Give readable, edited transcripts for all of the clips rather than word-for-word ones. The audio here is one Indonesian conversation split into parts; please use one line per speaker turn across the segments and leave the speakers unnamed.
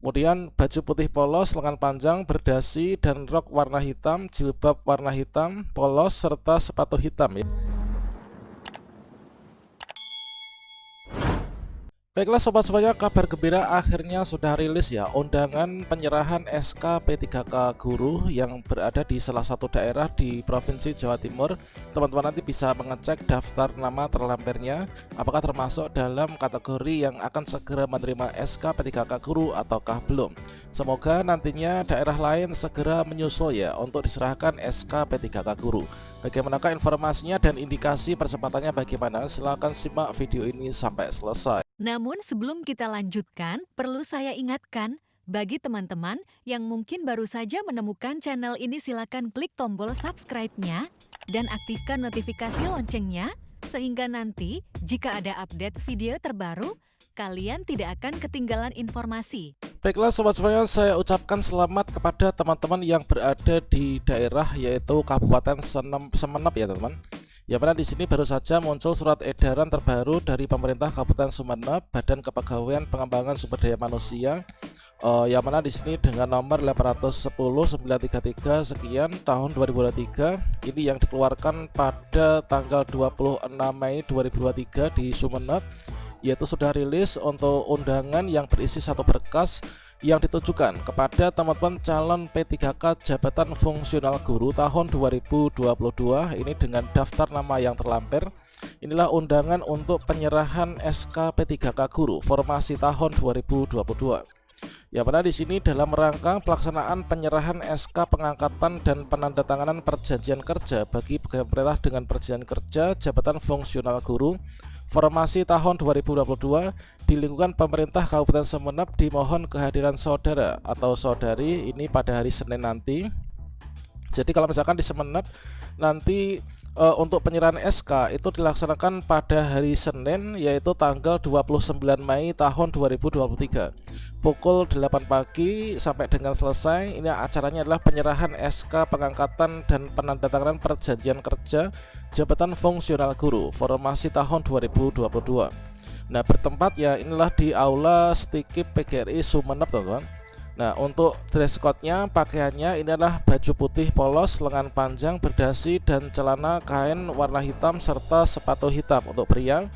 Kemudian baju putih polos, lengan panjang, berdasi, dan rok warna hitam, jilbab warna hitam, polos, serta sepatu hitam ya. Baiklah sobat semuanya, kabar gembira akhirnya sudah rilis ya undangan penyerahan SK P3K guru yang berada di salah satu daerah di Provinsi Jawa Timur. Teman-teman nanti bisa mengecek daftar nama terlampirnya apakah termasuk dalam kategori yang akan segera menerima SK P3K guru ataukah belum. Semoga nantinya daerah lain segera menyusul ya untuk diserahkan SK P3K guru. Bagaimanakah informasinya dan indikasi percepatannya bagaimana? Silahkan simak video ini sampai selesai.
Namun sebelum kita lanjutkan, perlu saya ingatkan, bagi teman-teman yang mungkin baru saja menemukan channel ini, silakan klik tombol subscribe-nya dan aktifkan notifikasi loncengnya, sehingga nanti jika ada update video terbaru, kalian tidak akan ketinggalan informasi.
Baiklah sobat semuanya, saya ucapkan selamat kepada teman-teman yang berada di daerah yaitu Kabupaten Semenep ya teman-teman. Ya, mana di sini baru saja muncul surat edaran terbaru dari pemerintah Kabupaten Sumenep, Badan Kepegawaian Pengembangan Sumber Daya Manusia, yang mana di sini dengan nomor 810-933 sekian tahun 2023 ini yang dikeluarkan pada tanggal 26 Mei 2023 di Sumenep, yaitu sudah rilis untuk undangan yang berisi satu berkas yang ditujukan kepada teman-teman calon P3K jabatan fungsional guru tahun 2022 ini dengan daftar nama yang terlampir. Inilah undangan untuk penyerahan SK P3K guru formasi tahun 2022. Ya, pada di sini dalam rangka pelaksanaan penyerahan SK pengangkatan dan penandatanganan perjanjian kerja bagi pegawai pemerintah dengan perjanjian kerja jabatan fungsional guru formasi tahun 2022 di lingkungan pemerintah Kabupaten Sumenep, dimohon kehadiran saudara atau saudari ini pada hari Senin nanti. Jadi kalau misalkan di Sumenep nanti untuk penyerahan SK itu dilaksanakan pada hari Senin yaitu tanggal 29 Mei tahun 2023 pukul 8 pagi sampai dengan selesai. Ini acaranya adalah penyerahan SK pengangkatan dan penandatanganan perjanjian kerja jabatan fungsional guru formasi tahun 2022. Nah, bertempat ya inilah di Aula Stikip PGRI Sumenep teman-teman. Nah, untuk dress code-nya, pakaiannya ini adalah baju putih polos, lengan panjang, berdasi, dan celana kain warna hitam serta sepatu hitam untuk pria.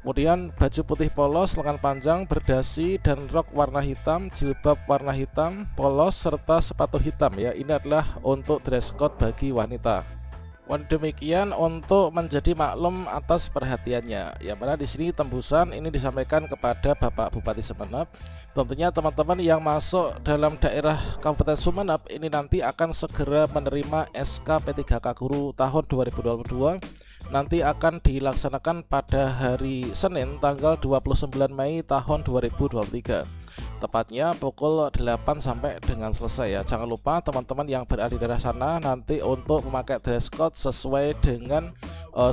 Kemudian baju putih polos, lengan panjang, berdasi, dan rok warna hitam, jilbab warna hitam, polos, serta sepatu hitam ya. Ini adalah untuk dress code bagi wanita. Demikian untuk menjadi maklum atas perhatiannya. Yang mana di sini tembusan ini disampaikan kepada Bapak Bupati Sumenep. Tentunya teman-teman yang masuk dalam daerah Kabupaten Sumenep ini nanti akan segera menerima SK P3K guru tahun 2022. Nanti akan dilaksanakan pada hari Senin tanggal 29 Mei tahun 2023. Tepatnya pukul 8 sampai dengan selesai ya. Jangan lupa teman-teman yang berada di daerah sana nanti untuk memakai dress code sesuai dengan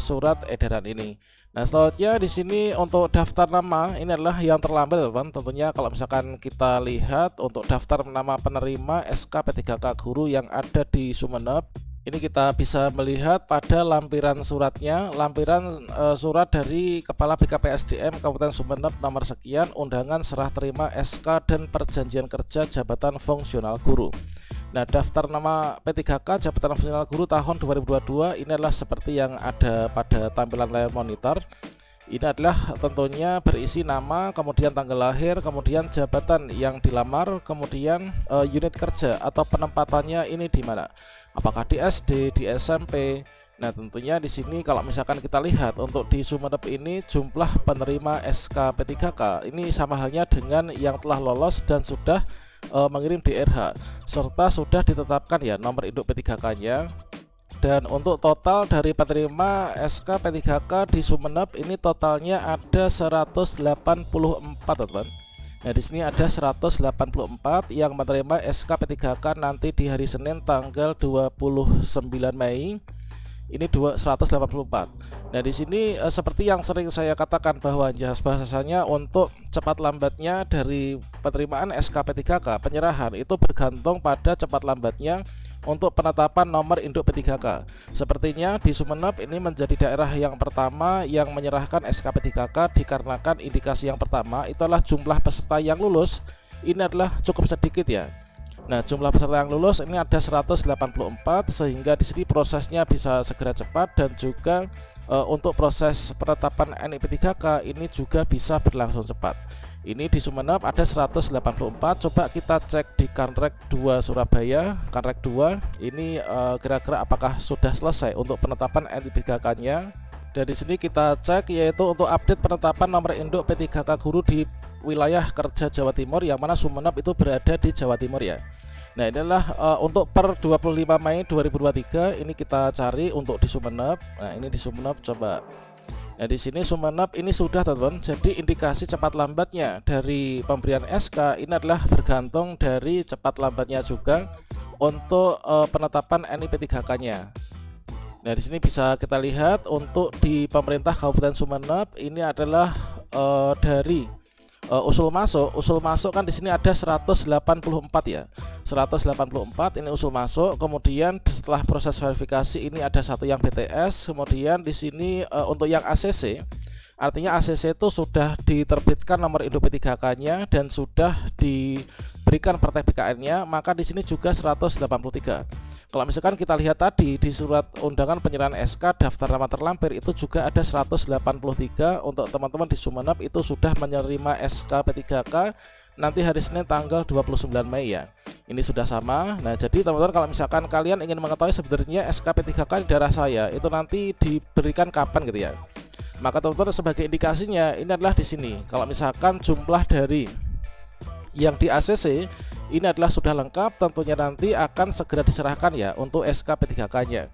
surat edaran ini. Nah, selanjutnya di sini untuk daftar nama ini adalah yang terlambat teman-teman. Tentunya kalau misalkan kita lihat untuk daftar nama penerima SK P3K guru yang ada di Sumenep, ini kita bisa melihat pada lampiran suratnya, lampiran surat dari Kepala BKPSDM Kabupaten Sumenep nomor sekian, undangan serah terima SK dan perjanjian kerja jabatan fungsional guru. Nah, daftar nama P3K jabatan fungsional guru tahun 2022 ini adalah seperti yang ada pada tampilan layar monitor. Ini adalah tentunya berisi nama, kemudian tanggal lahir, kemudian jabatan yang dilamar, kemudian unit kerja atau penempatannya ini di mana? Apakah di SD, di SMP? Nah, tentunya di sini kalau misalkan kita lihat untuk di Sumenep ini jumlah penerima SK P3K ini sama halnya dengan yang telah lolos dan sudah mengirim DRH serta sudah ditetapkan ya nomor induk P3K-nya. Dan untuk total dari penerima SK P3K di Sumenep ini totalnya ada 184 teman-teman. Nah, di sini ada 184 yang menerima SK P3K nanti di hari Senin tanggal 29 Mei. Ini 184. Nah, di sini seperti yang sering saya katakan bahwa bahasanya untuk cepat lambatnya dari penerimaan SK P3K penyerahan itu bergantung pada cepat lambatnya untuk penetapan nomor induk P3K. Sepertinya di Sumenep ini menjadi daerah yang pertama yang menyerahkan SK P3K dikarenakan indikasi yang pertama itulah jumlah peserta yang lulus ini adalah cukup sedikit ya. Nah, jumlah peserta yang lulus ini ada 184, sehingga di sini prosesnya bisa segera cepat, dan juga untuk proses penetapan NIP 3K ini juga bisa berlangsung cepat. Ini di Sumeneb ada 184. Coba kita cek di Kanrek 2 Surabaya. Kanrek 2 ini kira-kira apakah sudah selesai untuk penetapan NIP 3K-nya. Dan di sini kita cek yaitu untuk update penetapan nomor induk P3K guru di wilayah kerja Jawa Timur, yang mana Sumeneb itu berada di Jawa Timur ya. Nah, inilah untuk per 25 Mei 2023 ini kita cari untuk di Sumeneb. Nah, ini di Sumeneb coba. Nah, di sini Sumeneb ini sudah, teman-teman. Jadi indikasi cepat lambatnya dari pemberian SK ini adalah bergantung dari cepat lambatnya juga untuk penetapan NIP 3K-nya. Nah, di sini bisa kita lihat untuk di pemerintah Kabupaten Sumeneb ini adalah dari usul masuk kan di sini ada 184 ya. 184 ini usul masuk. Kemudian setelah proses verifikasi ini ada satu yang BTS. Kemudian di sini untuk yang ACC, artinya ACC itu sudah diterbitkan nomor induk P3K-nya dan sudah diberikan praktek BKN-nya, maka di sini juga 183. Kalau misalkan kita lihat tadi di surat undangan penyerahan SK daftar nama terlampir itu juga ada 183 untuk teman-teman di Sumeneb itu sudah menerima SK P3K nanti hari Senin tanggal 29 Mei ya. Ini sudah sama. Nah, jadi teman-teman kalau misalkan kalian ingin mengetahui sebenarnya SK P3K di daerah saya itu nanti diberikan kapan gitu ya, maka teman-teman sebagai indikasinya ini adalah di sini. Kalau misalkan jumlah dari yang di ACC ini adalah sudah lengkap, tentunya nanti akan segera diserahkan ya untuk SK P3K-nya.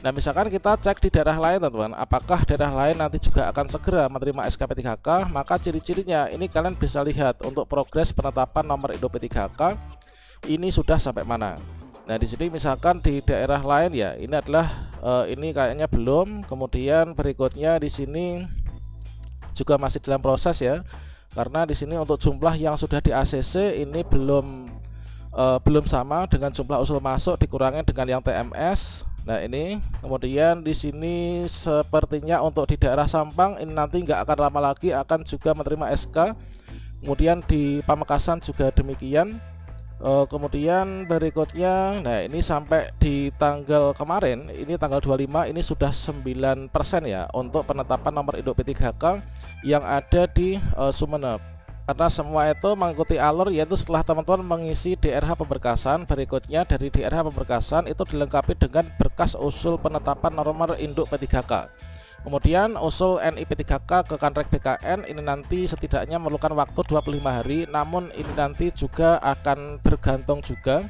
Nah, misalkan kita cek di daerah lain teman-teman, apakah daerah lain nanti juga akan segera menerima SK P3K, maka ciri-cirinya ini kalian bisa lihat untuk progres penetapan nomor induk P3K ini sudah sampai mana. Nah, di sini misalkan di daerah lain ya, ini adalah ini kayaknya belum. Kemudian berikutnya di sini juga masih dalam proses ya. Karena di sini untuk jumlah yang sudah di ACC ini belum sama dengan jumlah usul masuk dikurangi dengan yang TMS. Nah, ini kemudian di sini sepertinya untuk di daerah Sampang ini nanti nggak akan lama lagi akan juga menerima SK. Kemudian di Pamekasan juga demikian. Kemudian berikutnya, nah ini sampai di tanggal kemarin, ini tanggal 25 ini sudah 9% ya untuk penetapan nomor induk P3K yang ada di Sumeneb. Karena semua itu mengikuti alur, yaitu setelah teman-teman mengisi DRH pemberkasan, berikutnya dari DRH pemberkasan itu dilengkapi dengan berkas usul penetapan nomor induk P3K. Kemudian usul NIP 3K ke Kanrek BKN ini nanti setidaknya memerlukan waktu 25 hari. Namun ini nanti juga akan bergantung juga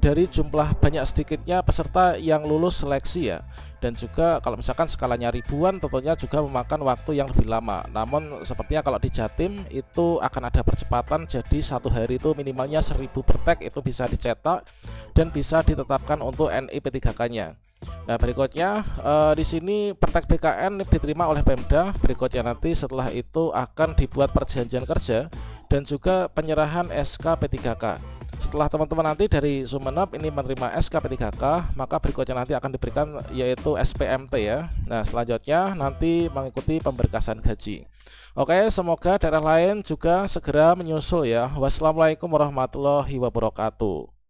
dari jumlah banyak sedikitnya peserta yang lulus seleksi ya. Dan juga kalau misalkan skalanya ribuan tentunya juga memakan waktu yang lebih lama. Namun sepertinya kalau di Jatim itu akan ada percepatan, jadi satu hari itu minimalnya 1000 per tag itu bisa dicetak dan bisa ditetapkan untuk NIP 3K-nya. Nah, berikutnya di sini praktek BKN diterima oleh Pemda. Berikutnya nanti setelah itu akan dibuat perjanjian kerja dan juga penyerahan SK P3K. Setelah teman-teman nanti dari Sumeneb ini menerima SK P3K, maka berikutnya nanti akan diberikan yaitu SPMT ya. Nah, selanjutnya nanti mengikuti pemberkasan gaji. Oke, semoga daerah lain juga segera menyusul ya. Wassalamualaikum warahmatullahi wabarakatuh.